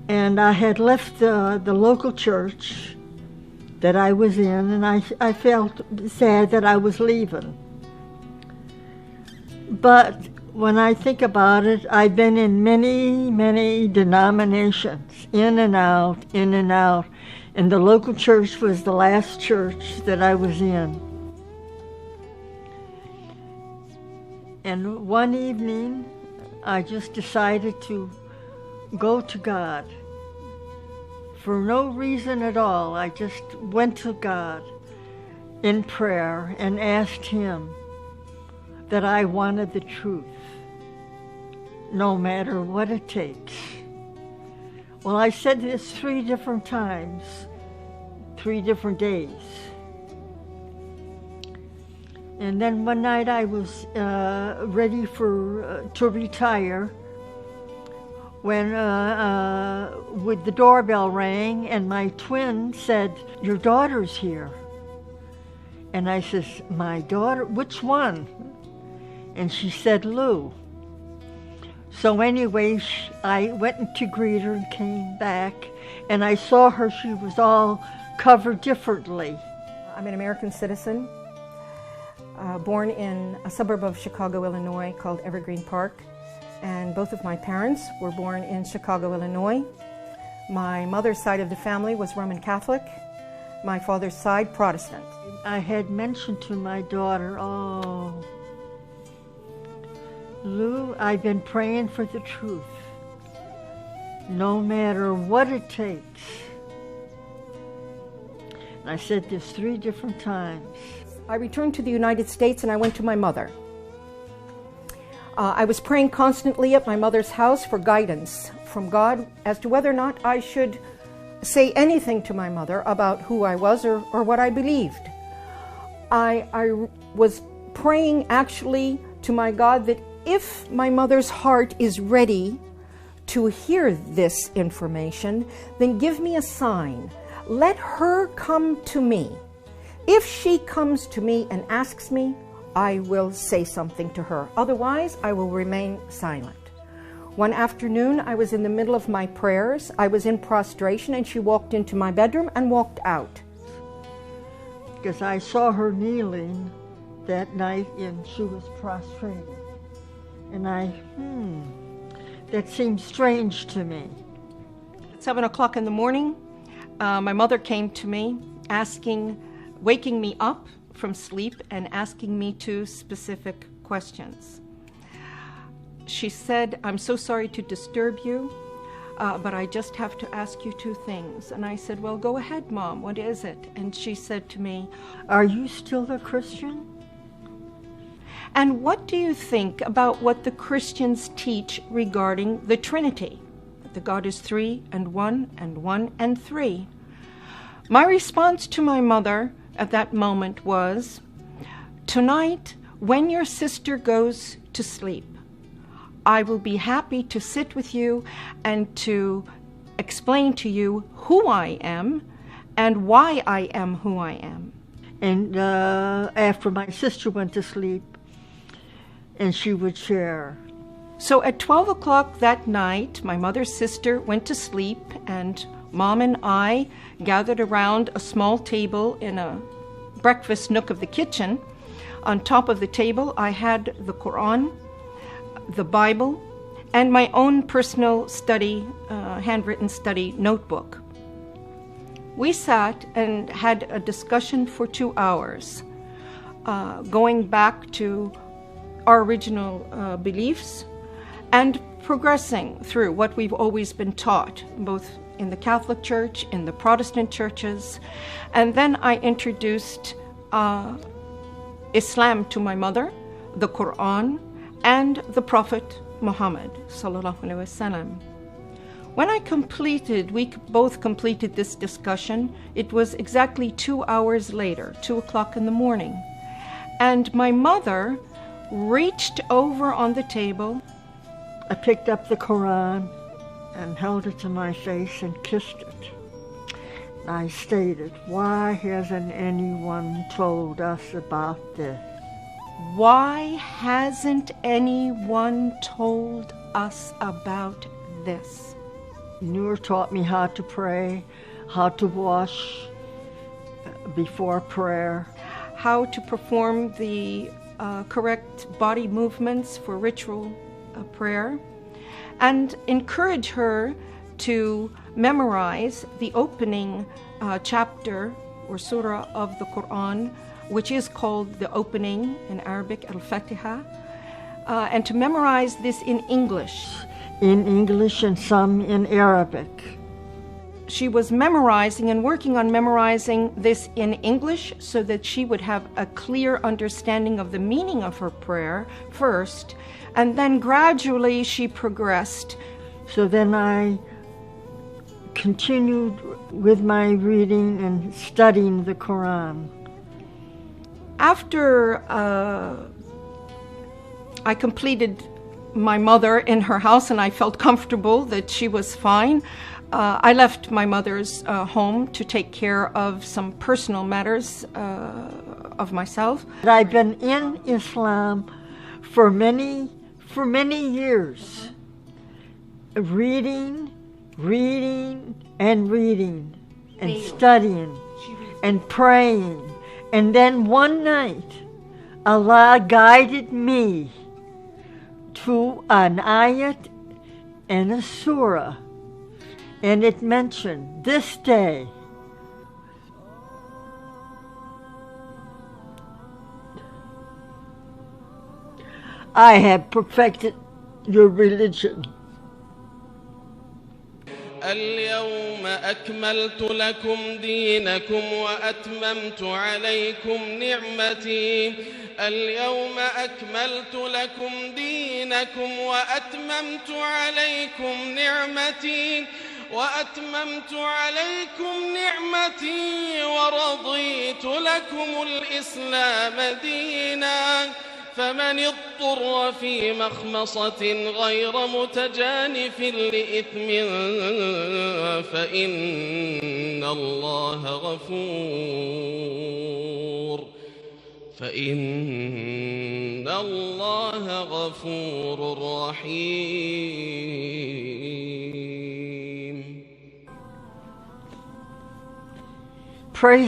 And I had left the local church that I was in, and I felt sad that I was leaving. But when I think about it, I've been in many, many denominations, in and out, in and out. And the local church was the last church that I was in. And one evening, I just decided to go to God. For no reason at all, I just went to God in prayer and asked Him that I wanted the truth, no matter what it takes. Well, I said this 3 different times, 3 different days. And then one night I was ready to retire when with the doorbell rang and my twin said, "Your daughter's here." And I says, "My daughter? Which one?" And she said, "Lou." So anyway, I went to greet her and came back, and I saw her, she was all covered differently. I'm an American citizen, born in a suburb of Chicago, Illinois called Evergreen Park. And both of my parents were born in Chicago, Illinois. My mother's side of the family was Roman Catholic, my father's side Protestant. I had mentioned to my daughter, "Oh, Lou, I've been praying for the truth, no matter what it takes." And I said this 3 different times. I returned to the United States and I went to my mother. I was praying constantly at my mother's house for guidance from God as to whether or not I should say anything to my mother about who I was or what I believed. I was praying actually to my God that if my mother's heart is ready to hear this information, then give me a sign. Let her come to me. If she comes to me and asks me, I will say something to her. Otherwise, I will remain silent. One afternoon, I was in the middle of my prayers. I was in prostration, and she walked into my bedroom and walked out. Because I saw her kneeling that night, and she was prostrated. And that seemed strange to me. At 7 o'clock in the morning, my mother came to me, waking me up from sleep and asking me 2 specific questions. She said, "I'm so sorry to disturb you, but I just have to ask you 2 things." And I said, "Well, go ahead, Mom, what is it?" And she said to me, "Are you still a Christian? And what do you think about what the Christians teach regarding the Trinity? That God is 3 and 1 and 1 and 3. My response to my mother at that moment was, "Tonight, when your sister goes to sleep, I will be happy to sit with you and to explain to you who I am and why I am who I am." And after my sister went to sleep, and she would share. So at 12 o'clock that night, my mother's sister went to sleep, and Mom and I gathered around a small table in a breakfast nook of the kitchen. On top of the table, I had the Quran, the Bible, and my own personal study, handwritten study notebook. We sat and had a discussion for 2 hours, going back to our original beliefs and progressing through what we've always been taught, both in the Catholic Church, in the Protestant churches. And then I introduced Islam to my mother, the Quran, and the Prophet Muhammad sallallahu alaihi wasallam. When we both completed this discussion, it was exactly 2 hours later, 2 o'clock in the morning. And my mother reached over on the table. I picked up the Quran and held it to my face and kissed it. I stated, "Why hasn't anyone told us about this? Why hasn't anyone told us about this?" Noor taught me how to pray, how to wash before prayer, how to perform the correct body movements for ritual prayer, and encourage her to memorize the opening chapter or surah of the Quran, which is called the opening in Arabic, Al-Fatiha, and to memorize this in English. In English and some in Arabic. She was memorizing and working on memorizing this in English so that she would have a clear understanding of the meaning of her prayer first, and then gradually she progressed. So then I continued with my reading and studying the Quran. After I completed my mother in her house and I felt comfortable that she was fine, I left my mother's home to take care of some personal matters of myself. I've been in Islam for many years, reading and studying and praying. And then one night, Allah guided me to an ayat and a surah, and it mentioned this day. I have perfected your religion. اليوم أكملت لكم دينكم وأتممت عليكم نعمتي. اليوم أكملت لكم دينكم وأتممت عليكم نعمتي ورضيت لكم الإسلام دينا. فمن اضطر في مخمصة غير متجانف لإثم فإن الله غفور رحيم. Praise